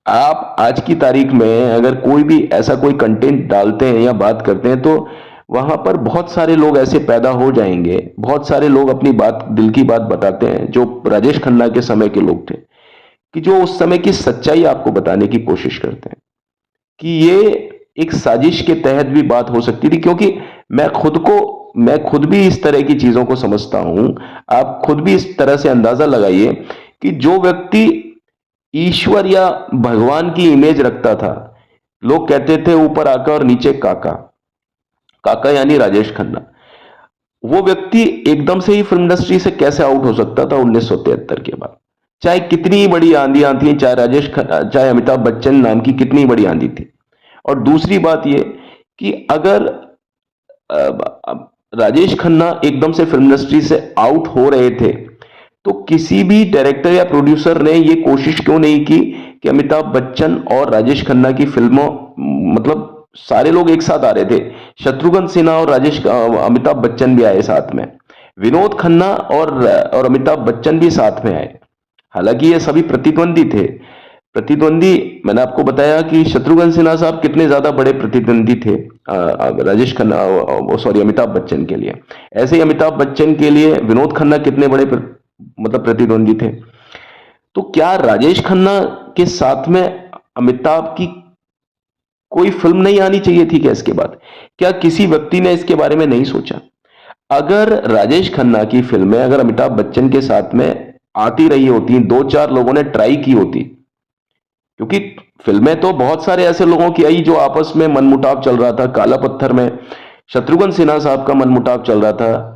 Speaker 1: आप आज की तारीख में अगर कोई भी ऐसा कोई कंटेंट डालते हैं या बात करते हैं तो वहां पर बहुत सारे लोग ऐसे पैदा हो जाएंगे, बहुत सारे लोग अपनी बात, दिल की बात बताते हैं, जो राजेश खन्ना के समय के लोग थे, कि जो उस समय की सच्चाई आपको बताने की कोशिश करते हैं कि ये एक साजिश के तहत भी बात हो सकती थी। क्योंकि मैं खुद भी इस तरह की चीजों को समझता हूं। आप खुद भी इस तरह से अंदाजा लगाइए कि जो व्यक्ति ईश्वर या भगवान की इमेज रखता था, लोग कहते थे ऊपर आका और नीचे काका, काका यानी राजेश खन्ना, वो व्यक्ति एकदम से ही फिल्म इंडस्ट्री से कैसे आउट हो सकता था 1973 के बाद? चाहे कितनी बड़ी आंधी आती है, चाहे अमिताभ बच्चन नाम की कितनी बड़ी आंधी थी। और दूसरी बात ये कि अगर राजेश खन्ना एकदम से फिल्म इंडस्ट्री से आउट हो रहे थे, तो किसी भी डायरेक्टर या प्रोड्यूसर ने ये कोशिश क्यों नहीं की कि अमिताभ बच्चन और राजेश खन्ना की फिल्मों, मतलब सारे लोग एक साथ आ रहे थे, शत्रुघ्न सिन्हा और अमिताभ बच्चन भी आए साथ में, विनोद खन्ना और अमिताभ बच्चन भी साथ में आए। हालांकि ये सभी प्रतिद्वंदी थे। प्रतिद्वंदी, मैंने आपको बताया कि शत्रुघ्न सिन्हा साहब कितने ज्यादा बड़े प्रतिद्वंदी थे राजेश खन्ना, सॉरी, अमिताभ बच्चन के लिए। ऐसे ही अमिताभ बच्चन के लिए विनोद खन्ना कितने बड़े मतलब प्रतिद्वंदी थे। तो क्या राजेश खन्ना के साथ में अमिताभ की कोई फिल्म नहीं आनी चाहिए थी क्या इसके बाद? क्या किसी व्यक्ति ने इसके बारे में नहीं सोचा? अगर राजेश खन्ना की फिल्में अगर अमिताभ बच्चन के साथ में आती रही होती, दो चार लोगों ने ट्राई की होती, क्योंकि फिल्में तो बहुत सारे ऐसे लोगों की आई जो आपस में मनमुटाव चल रहा था। काला पत्थर में शत्रुघ्न सिन्हा साहब का मनमुटाव चल रहा था।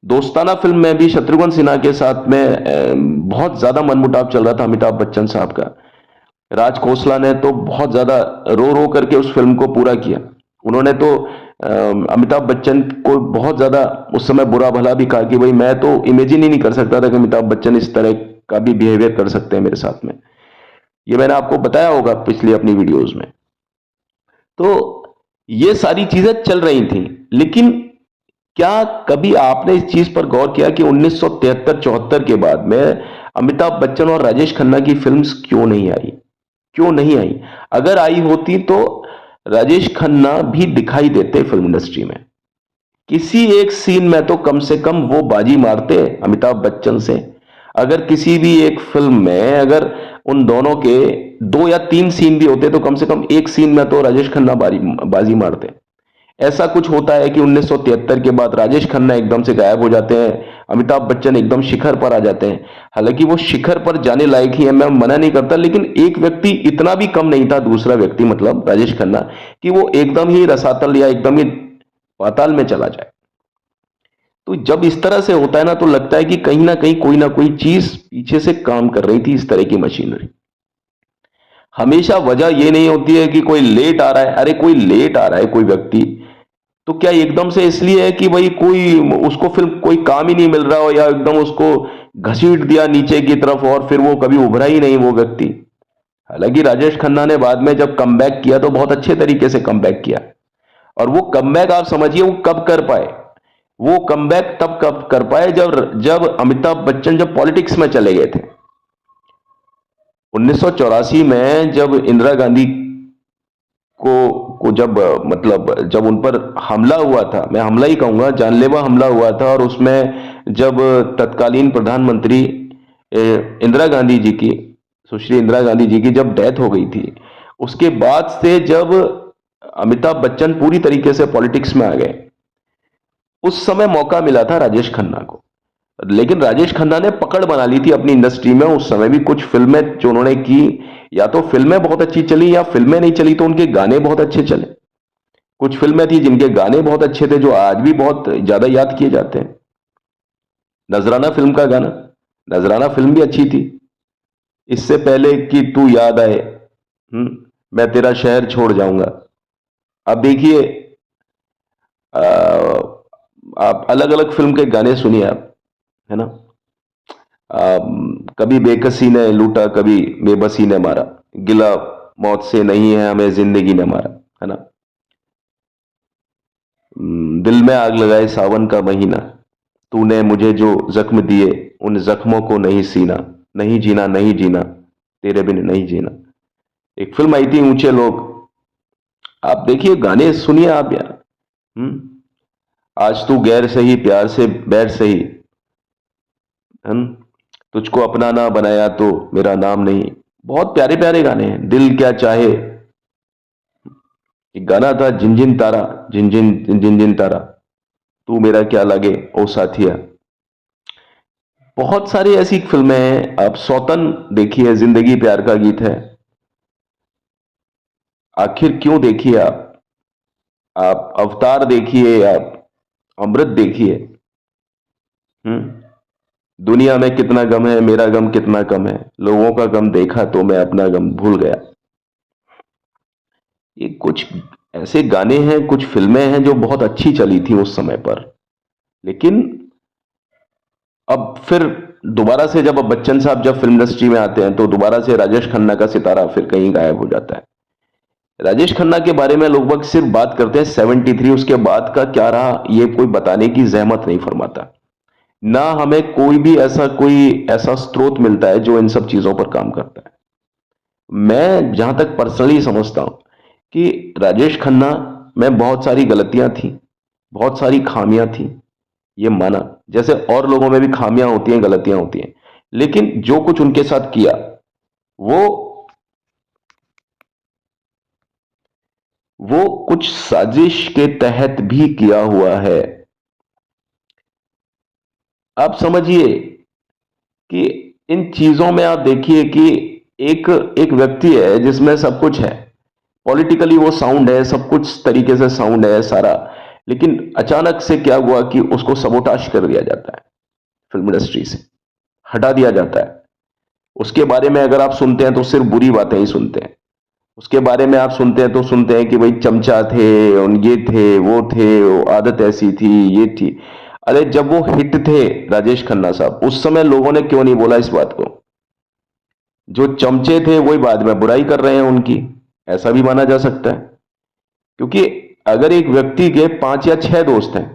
Speaker 1: दोस्ताना फिल्म में भी शत्रुघ्न सिन्हा के साथ में बहुत ज्यादा मनमुटाव चल रहा था अमिताभ बच्चन साहब का। राज खोसला ने तो बहुत ज्यादा रो रो करके उस फिल्म को पूरा किया। उन्होंने तो अमिताभ बच्चन को बहुत ज्यादा उस समय बुरा भला भी कहा कि भाई मैं तो इमेजिन ही नहीं कर सकता था कि अमिताभ बच्चन इस तरह का भी बिहेवियर कर सकते हैं मेरे साथ में। ये मैंने आपको बताया होगा पिछली अपनी वीडियोस में। तो ये सारी चीजें चल रही थी, लेकिन क्या कभी आपने इस चीज पर गौर किया कि 1973-74 के बाद में अमिताभ बच्चन और राजेश खन्ना की फिल्म्स क्यों नहीं आई? क्यों नहीं आई? अगर आई होती तो राजेश खन्ना भी दिखाई देते फिल्म इंडस्ट्री में। किसी एक सीन में तो कम से कम वो बाजी मारते अमिताभ बच्चन से। अगर किसी भी एक फिल्म में अगर उन दोनों के 2 या 3 सीन भी होते तो कम से कम एक सीन में तो राजेश खन्ना बाजी मारते। ऐसा कुछ होता है कि 1973 के बाद राजेश खन्ना एकदम से गायब हो जाते हैं, अमिताभ बच्चन एकदम शिखर पर आ जाते हैं। हालांकि वो शिखर पर जाने लायक ही है, मैं मना नहीं करता, लेकिन एक व्यक्ति इतना भी कम नहीं था, दूसरा व्यक्ति मतलब राजेश खन्ना, कि वो एकदम ही रसातल या एकदम ही पाताल में चला जाए। तो जब इस तरह से होता है ना, तो लगता है कि कहीं ना कोई चीज पीछे से काम कर रही थी, इस तरह की मशीनरी। हमेशा वजह ये नहीं होती है कि कोई लेट आ रहा है। अरे कोई लेट आ रहा है कोई व्यक्ति, तो क्या एकदम से इसलिए है कि भाई कोई उसको फिर कोई काम ही नहीं मिल रहा हो, या एकदम उसको घसीट दिया नीचे की तरफ और फिर वो कभी उभरा ही नहीं वो व्यक्ति। हालांकि राजेश खन्ना ने बाद में जब कमबैक किया तो बहुत अच्छे तरीके से कमबैक किया। और वो कमबैक आप समझिए वो कब कर पाए? वो कमबैक तब कब कर पाए जब जब अमिताभ बच्चन जब पॉलिटिक्स में चले गए थे। 1984 में जब इंदिरा गांधी को जब मतलब जब उन पर हमला हुआ था, मैं हमला ही कहूंगा, जानलेवा हमला हुआ था, और उसमें जब तत्कालीन प्रधानमंत्री इंदिरा गांधी जी की, सुश्री इंदिरा गांधी जी की जब डेथ हो गई थी, उसके बाद से जब अमिताभ बच्चन पूरी तरीके से पॉलिटिक्स में आ गए, उस समय मौका मिला था राजेश खन्ना को। लेकिन राजेश खन्ना ने पकड़ बना ली थी अपनी इंडस्ट्री में। उस समय भी कुछ फिल्में जो उन्होंने की, या तो फिल्में बहुत अच्छी चली, या फिल्में नहीं चली तो उनके गाने बहुत अच्छे चले। कुछ फिल्में थी जिनके गाने बहुत अच्छे थे, जो आज भी बहुत ज्यादा याद किए जाते हैं। नजराना फिल्म का गाना, नजराना फिल्म भी अच्छी थी। इससे पहले कि तू याद आए, मैं तेरा शहर छोड़ जाऊंगा। अब देखिए, आप अलग अलग फिल्म के गाने सुनिए आप, है ना। कभी बेकसी ने लूटा, कभी बेबसी ने मारा, गिला मौत से नहीं है हमें जिंदगी ने मारा, है ना। दिल में आग लगाए सावन का महीना, तूने मुझे जो जख्म दिए उन जख्मों को नहीं सीना, नहीं जीना नहीं जीना, तेरे बिन नहीं जीना। एक फिल्म आई थी ऊंचे लोग, आप देखिए, गाने सुनिए आप यार। आज तू गैर सही प्यार से बैर सही, हम तुझको अपना ना बनाया तो मेरा नाम नहीं। बहुत प्यारे प्यारे गाने हैं। दिल क्या चाहे, एक गाना था, जिन जिन तारा, जिन जिन जिन जिन तारा, तू मेरा क्या लगे ओ साथिया। बहुत सारी ऐसी फिल्में हैं। आप सौतन देखिए, जिंदगी प्यार का गीत है। आखिर क्यों देखिए आप अवतार देखिए, आप अमृत देखिए, हम्म दुनिया में कितना गम है, मेरा गम कितना कम है, लोगों का गम देखा तो मैं अपना गम भूल गया। ये कुछ ऐसे गाने हैं, कुछ फिल्में हैं जो बहुत अच्छी चली थी उस समय पर, लेकिन अब फिर दोबारा से जब अब बच्चन साहब जब फिल्म इंडस्ट्री में आते हैं तो दोबारा से राजेश खन्ना का सितारा फिर कहीं गायब हो जाता है। राजेश खन्ना के बारे में लोग बाग सिर्फ बात करते हैं 73, उसके बाद का क्या रहा ये कोई बताने की जहमत नहीं फरमाता। ना हमें कोई ऐसा स्रोत मिलता है जो इन सब चीजों पर काम करता है। मैं जहां तक पर्सनली समझता हूं कि राजेश खन्ना में बहुत सारी गलतियां थी, बहुत सारी खामियां थी, ये माना। जैसे और लोगों में भी खामियां होती हैं, गलतियां होती हैं, लेकिन जो कुछ उनके साथ किया वो वो कुछ साजिश के तहत भी किया हुआ है। आप समझिए कि इन चीजों में आप देखिए कि एक एक व्यक्ति है जिसमें सब कुछ है, पॉलिटिकली वो साउंड है, सब कुछ तरीके से साउंड है सारा, लेकिन अचानक से क्या हुआ कि उसको सबोटाश कर दिया जाता है, फिल्म इंडस्ट्री से हटा दिया जाता है। उसके बारे में अगर आप सुनते हैं तो सिर्फ बुरी बातें ही सुनते हैं। उसके बारे में आप सुनते हैं तो सुनते हैं कि भाई चमचा थे, और ये थे, वो आदत ऐसी थी, ये थी। अरे जब वो हिट थे राजेश खन्ना साहब, उस समय लोगों ने क्यों नहीं बोला इस बात को? जो चमचे थे वही बाद में बुराई कर रहे हैं उनकी, ऐसा भी माना जा सकता है। क्योंकि अगर एक व्यक्ति के 5 या 6 दोस्त हैं,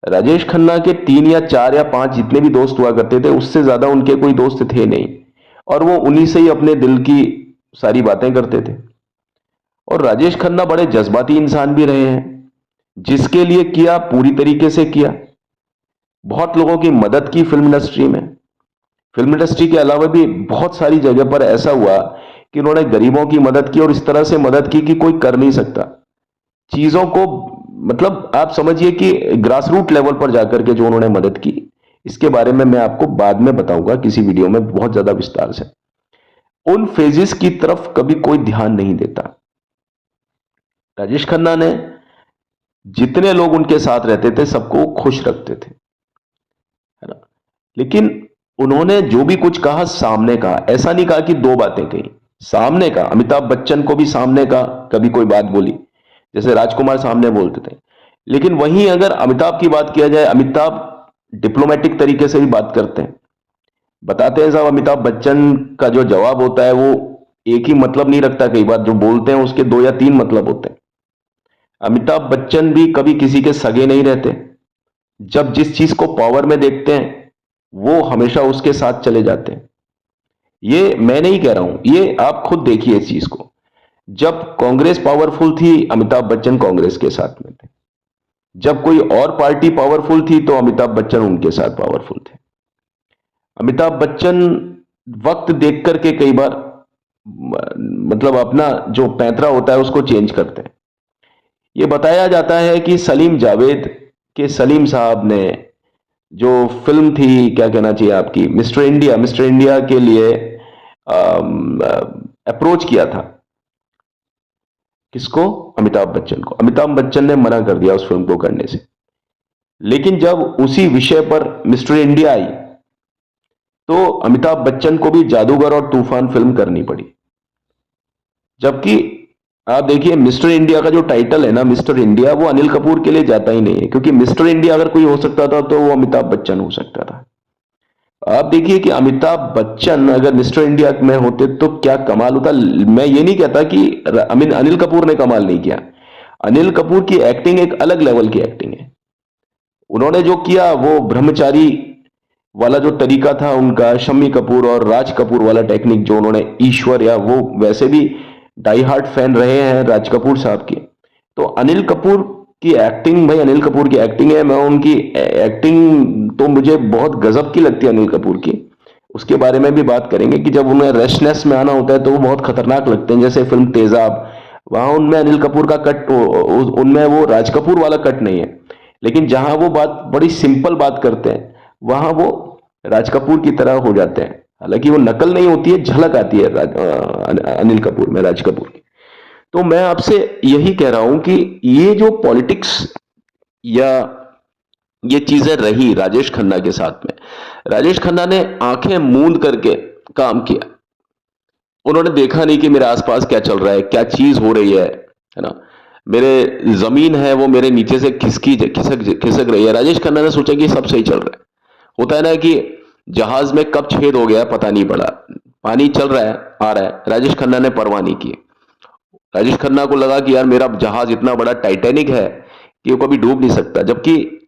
Speaker 1: राजेश खन्ना के 3 या 4 या 5 जितने भी दोस्त हुआ करते थे, उससे ज्यादा उनके कोई दोस्त थे नहीं, और वो उन्हीं से ही अपने दिल की सारी बातें करते थे। और राजेश खन्ना बड़े जज्बाती इंसान भी रहे हैं, जिसके लिए किया पूरी तरीके से किया। बहुत लोगों की मदद की फिल्म इंडस्ट्री में। फिल्म इंडस्ट्री के अलावा भी बहुत सारी जगह पर ऐसा हुआ कि उन्होंने गरीबों की मदद की, और इस तरह से मदद की कि कोई कर नहीं सकता चीजों को। मतलब आप समझिए कि ग्रास रूट लेवल पर जाकर के जो उन्होंने मदद की, इसके बारे में मैं आपको बाद में बताऊंगा किसी वीडियो में बहुत ज्यादा विस्तार से। उन फेजेस की तरफ कभी कोई ध्यान नहीं देता। राजेश खन्ना ने जितने लोग उनके साथ रहते थे सबको खुश रखते थे, है ना। लेकिन उन्होंने जो भी कुछ कहा सामने कहा, ऐसा नहीं कहा कि दो बातें कही, सामने कहा। अमिताभ बच्चन को भी सामने कहा, कभी कोई बात बोली, जैसे राजकुमार सामने बोलते थे। लेकिन वहीं अगर अमिताभ की बात किया जाए, अमिताभ डिप्लोमेटिक तरीके से भी बात करते हैं, बताते हैं साहब। अमिताभ बच्चन का जो जवाब होता है वो एक ही मतलब नहीं रखता, कई बार जो बोलते हैं उसके 2 या 3 मतलब होते हैं। अमिताभ बच्चन भी कभी किसी के सगे नहीं रहते। जब जिस चीज को पावर में देखते हैं वो हमेशा उसके साथ चले जाते हैं। ये मैं नहीं कह रहा हूं, ये आप खुद देखिए इस चीज को। जब कांग्रेस पावरफुल थी, अमिताभ बच्चन कांग्रेस के साथ में थे। जब कोई और पार्टी पावरफुल थी तो अमिताभ बच्चन उनके साथ पावरफुल थे। अमिताभ बच्चन वक्त देख करके कई बार मतलब अपना जो पैंतरा होता है उसको चेंज करते हैं। ये बताया जाता है कि सलीम जावेद के सलीम साहब ने जो फिल्म थी, क्या कहना चाहिए आपकी, मिस्टर इंडिया के लिए अप्रोच किया था। किसको? अमिताभ बच्चन को। अमिताभ बच्चन ने मना कर दिया उस फिल्म को करने से। लेकिन जब उसी विषय पर मिस्टर इंडिया आई तो अमिताभ बच्चन को भी जादूगर और तूफान फिल्म करनी पड़ी। जबकि आप देखिए मिस्टर इंडिया का जो टाइटल है ना, मिस्टर इंडिया, वो अनिल कपूर के लिए जाता ही नहीं है, क्योंकि मिस्टर इंडिया अगर कोई हो सकता था तो वो अमिताभ बच्चन हो सकता था। आप देखिए कि अमिताभ बच्चन अगर मिस्टर इंडिया में होते तो क्या कमाल होता। मैं ये नहीं कहता कि अनिल कपूर ने कमाल नहीं किया। अनिल कपूर की एक्टिंग एक अलग लेवल की एक्टिंग है। उन्होंने जो किया वो ब्रह्मचारी वाला जो तरीका था उनका, शम्मी कपूर और राज कपूर वाला टेक्निक जो उन्होंने, ईश्वर, या वो वैसे भी डाई हार्ट फैन रहे हैं राज कपूर साहब के। तो अनिल कपूर की एक्टिंग, भाई अनिल कपूर की एक्टिंग है, मैं उनकी एक्टिंग तो मुझे बहुत गजब की लगती है अनिल कपूर की। उसके बारे में भी बात करेंगे कि जब उन्हें रेशनेस में आना होता है तो वो बहुत खतरनाक लगते हैं। जैसे फिल्म तेजाब, वहां उनमें अनिल कपूर का कट, उनमें वो राज कपूर वाला कट नहीं है, लेकिन जहां वो बात बड़ी सिंपल बात करते हैं वहां वो राज कपूर की तरह हो जाते हैं। हालांकि वो नकल नहीं होती है, झलक आती है अनिल कपूर में, राज कपूर की। तो मैं आपसे यही कह रहा हूं कि ये जो पॉलिटिक्स या ये चीजें रही राजेश खन्ना के साथ में। राजेश खन्ना ने आंखें मूंद करके काम किया। उन्होंने देखा नहीं कि मेरे आसपास क्या चल रहा है, क्या चीज हो रही है ना। मेरे जमीन है वो मेरे नीचे से खिसक खिसक रही है। राजेश खन्ना ने सोचा कि सब सही चल रहा है। होता है ना कि जहाज में कब छेद हो गया पता नहीं पड़ा, पानी चल रहा है, आ रहा है, राजेश खन्ना ने परवाह नहीं की। राजेश खन्ना को लगा कि यार मेरा जहाज इतना बड़ा टाइटैनिक है कि वो कभी डूब नहीं सकता, जबकि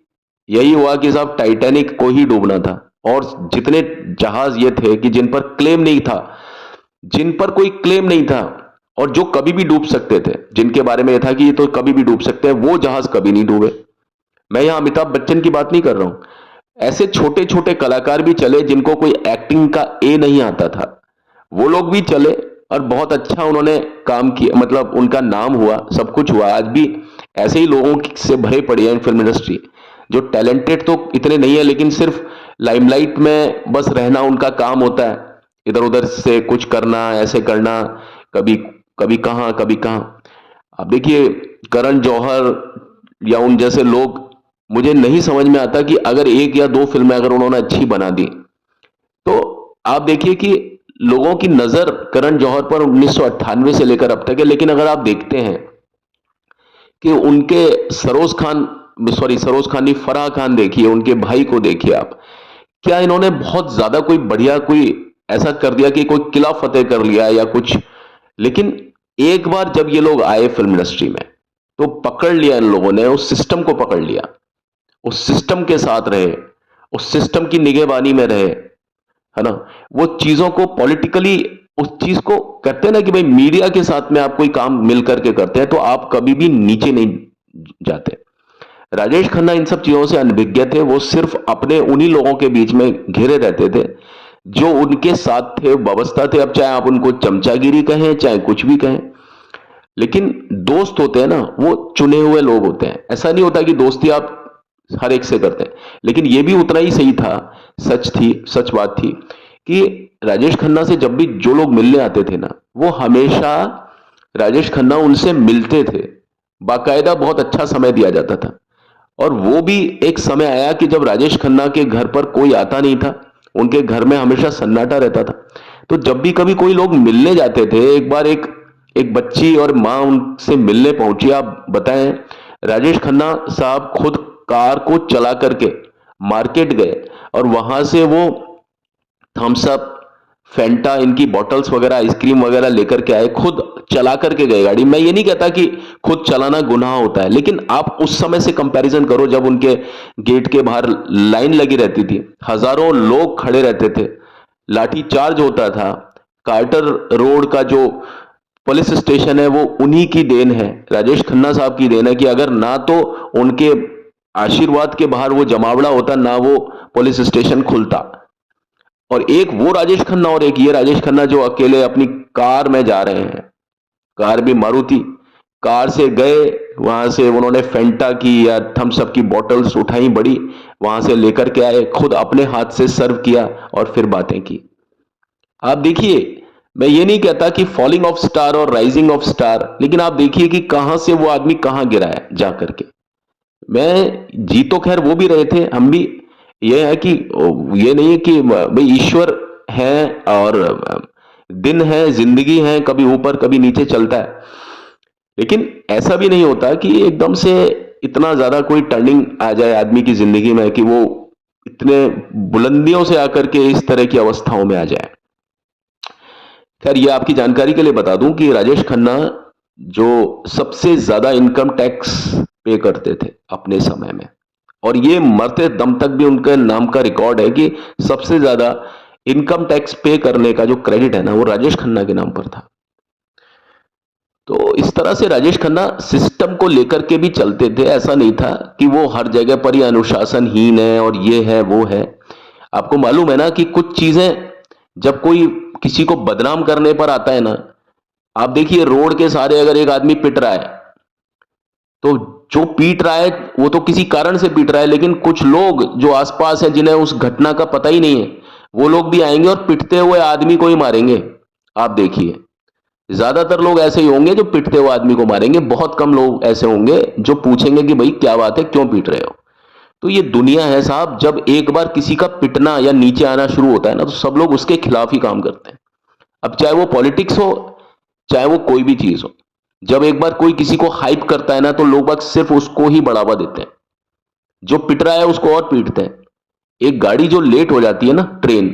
Speaker 1: यही हुआ कि साहब टाइटैनिक को ही डूबना था। और जितने जहाज ये थे कि जिन पर कोई क्लेम नहीं था और जो कभी भी डूब सकते थे, जिनके बारे में यह था कि ये तो कभी भी डूब सकते हैं, वो जहाज कभी नहीं डूबे। मैं यहां अमिताभ बच्चन की बात नहीं कर रहा हूं। ऐसे छोटे छोटे कलाकार भी चले जिनको कोई एक्टिंग का ए नहीं आता था, वो लोग भी चले और बहुत अच्छा उन्होंने काम किया, मतलब उनका नाम हुआ, सब कुछ हुआ। आज भी ऐसे ही लोगों से भरे पड़ी है फिल्म इंडस्ट्री, जो टैलेंटेड तो इतने नहीं है लेकिन सिर्फ लाइमलाइट में बस रहना उनका काम होता है, इधर उधर से कुछ करना, ऐसे करना, कभी कभी कहां कभी कहां। अब देखिए करण जौहर या उन जैसे लोग, मुझे नहीं समझ में आता कि अगर एक या दो फिल्में अगर उन्होंने अच्छी बना दी तो आप देखिए कि लोगों की नजर करण जौहर पर 1998 से लेकर अब तक है। लेकिन अगर आप देखते हैं कि उनके सरोज खान नहीं, फराह खान देखिए, उनके भाई को देखिए आप, क्या इन्होंने बहुत ज्यादा कोई बढ़िया कोई ऐसा कर दिया कि कोई किला फतेह कर लिया या कुछ। लेकिन एक बार जब ये लोग आए फिल्म इंडस्ट्री में तो पकड़ लिया इन लोगों ने, उस सिस्टम को पकड़ लिया, उस सिस्टम के साथ रहे, उस सिस्टम की निगहबानी में रहे, है ना। वो चीजों को पॉलिटिकली, उस चीज को कहते हैं ना कि भाई मीडिया के साथ में आप कोई काम मिल करके करते हैं तो आप कभी भी नीचे नहीं जाते। राजेश खन्ना इन सब चीजों से अनभिज्ञ थे। वो सिर्फ अपने उन्हीं लोगों के बीच में घिरे रहते थे जो उनके साथ थे, वाबस्ता थे। अब चाहे आप उनको चमचागिरी कहें चाहे कुछ भी कहें, लेकिन दोस्त होते हैं ना वो चुने हुए लोग होते हैं। ऐसा नहीं होता कि दोस्ती आप हर एक से करते हैं। लेकिन ये भी उतना ही सही था, सच बात थी कि राजेश खन्ना से जब भी जो लोग मिलने आते थे ना, वो हमेशा राजेश खन्ना उनसे मिलते थे, बाकायदा बहुत अच्छा समय दिया जाता था। और वो भी एक समय आया कि जब राजेश खन्ना के घर पर कोई आता नहीं था, उनके घर में हमेशा सन्नाटा रहता था। तो जब भी कभी कोई लोग मिलने जाते थे, एक बार एक एक बच्ची और मां उनसे मिलने पहुंची। आप बताएं, राजेश खन्ना साहब खुद कार को चला करके मार्केट गए और वहां से वो थम्स अप, फेंटा, इनकी बॉटल्स वगैरह, आइसक्रीम वगैरह लेकर के आए, खुद चला करके गए गाड़ी। मैं ये नहीं कहता कि खुद चलाना गुनाह होता है, लेकिन आप उस समय से कंपैरिजन करो जब उनके गेट के बाहर लाइन लगी रहती थी, हजारों लोग खड़े रहते थे, लाठी चार्ज होता था। कार्टर रोड का जो पुलिस स्टेशन है वो उन्हीं की देन है, राजेश खन्ना साहब की देन है कि अगर ना तो उनके आशीर्वाद के बाहर वो जमावड़ा होता, ना वो पुलिस स्टेशन खुलता। और एक वो राजेश खन्ना और एक ये राजेश खन्ना जो अकेले अपनी कार में जा रहे हैं, कार भी मारुति, कार से गए, वहां से उन्होंने फेंटा की या थम्स अप की बोतल्स उठाई बड़ी, वहां से लेकर के आए, खुद अपने हाथ से सर्व किया और फिर बातें की। आप देखिए, मैं ये नहीं कहता कि फॉलिंग ऑफ स्टार और राइजिंग ऑफ स्टार, लेकिन आप देखिए कि कहां से वो आदमी कहां गिरा है जा करके। मैं जी तो खैर वो भी रहे थे, हम भी। ये है कि ये नहीं है कि भाई ईश्वर है और दिन है, जिंदगी है, कभी ऊपर कभी नीचे चलता है। लेकिन ऐसा भी नहीं होता कि एकदम से इतना ज्यादा कोई टर्निंग आ जाए आदमी की जिंदगी में कि वो इतने बुलंदियों से आकर के इस तरह की अवस्थाओं में आ जाए। खैर ये आपकी जानकारी के लिए बता दूं कि राजेश खन्ना जो सबसे ज्यादा इनकम टैक्स पे करते थे अपने समय में, और ये मरते दम तक भी उनके नाम का रिकॉर्ड है कि सबसे ज्यादा इनकम टैक्स पे करने का जो क्रेडिट है ना वो राजेश खन्ना के नाम पर था। तो इस तरह से राजेश खन्ना सिस्टम को लेकर के भी चलते थे। ऐसा नहीं था कि वो हर जगह पर ही अनुशासनहीन है और ये है वो है। आपको मालूम है ना कि कुछ चीजें जब कोई किसी को बदनाम करने पर आता है ना, आप देखिए रोड के सहारे अगर एक आदमी पिट रहा है तो जो पीट रहा है वो तो किसी कारण से पीट रहा है, लेकिन कुछ लोग जो आसपास हैं जिन्हें उस घटना का पता ही नहीं है, वो लोग भी आएंगे और पिटते हुए आदमी को ही मारेंगे। आप देखिए, ज्यादातर लोग ऐसे ही होंगे जो पिटते हुए आदमी को मारेंगे, बहुत कम लोग ऐसे होंगे जो पूछेंगे कि भाई क्या बात है, क्यों पीट रहे हो। तो ये दुनिया है साहब, जब एक बार किसी का पिटना या नीचे आना शुरू होता है ना, तो सब लोग उसके खिलाफ ही काम करते हैं। अब चाहे वो पॉलिटिक्स हो, चाहे वो कोई भी चीज हो, जब एक बार कोई किसी को हाइप करता है ना, तो लोग बस सिर्फ उसको ही बढ़ावा देते हैं। जो पिट रहा है उसको और पीटते हैं। एक गाड़ी जो लेट हो जाती है ना, ट्रेन,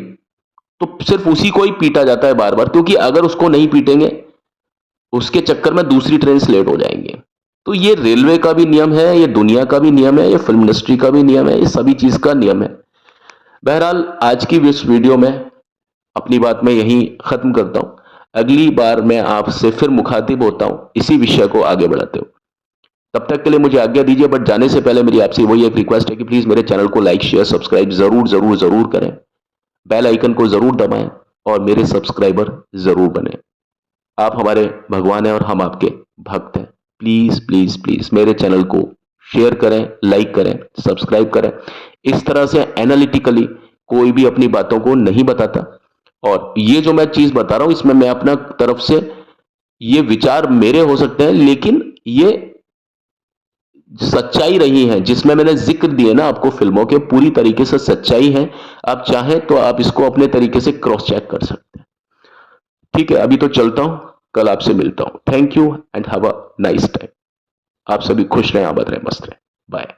Speaker 1: तो सिर्फ उसी को ही पीटा जाता है बार बार, क्योंकि अगर उसको नहीं पीटेंगे, उसके चक्कर में दूसरी ट्रेन लेट हो जाएंगे। तो ये रेलवे का भी नियम है, ये दुनिया का भी नियम है, ये फिल्म इंडस्ट्री का भी नियम है, ये सभी चीज का नियम है। बहरहाल आज की इस वीडियो में अपनी बात मैं यहीं खत्म करता हूं। अगली बार मैं आपसे फिर मुखातिब होता हूं इसी विषय को आगे बढ़ाते हुए। तब तक के लिए मुझे आज्ञा दीजिए, बट जाने से पहले मेरी आपसे वही एक रिक्वेस्ट है कि प्लीज मेरे चैनल को लाइक शेयर सब्सक्राइब जरूर जरूर जरूर करें, बेल आइकन को जरूर दबाएं और मेरे सब्सक्राइबर जरूर बने। आप हमारे भगवान हैं और हम आपके भक्त हैं। प्लीज प्लीज प्लीज मेरे चैनल को शेयर करें, लाइक करें, सब्सक्राइब करें। इस तरह से एनालिटिकली कोई भी अपनी बातों को नहीं बताता, और ये जो मैं चीज बता रहा हूं इसमें मैं अपना तरफ से, ये विचार मेरे हो सकते हैं, लेकिन ये सच्चाई रही है जिसमें मैंने जिक्र दिए ना आपको फिल्मों के, पूरी तरीके से सच्चाई है। आप चाहें तो आप इसको अपने तरीके से क्रॉस चेक कर सकते हैं। ठीक है, अभी तो चलता हूं, कल आपसे मिलता हूं। Thank you and have a nice time. आप सभी खुश रहें, आबाद रहें, मस्त रहें। बाय।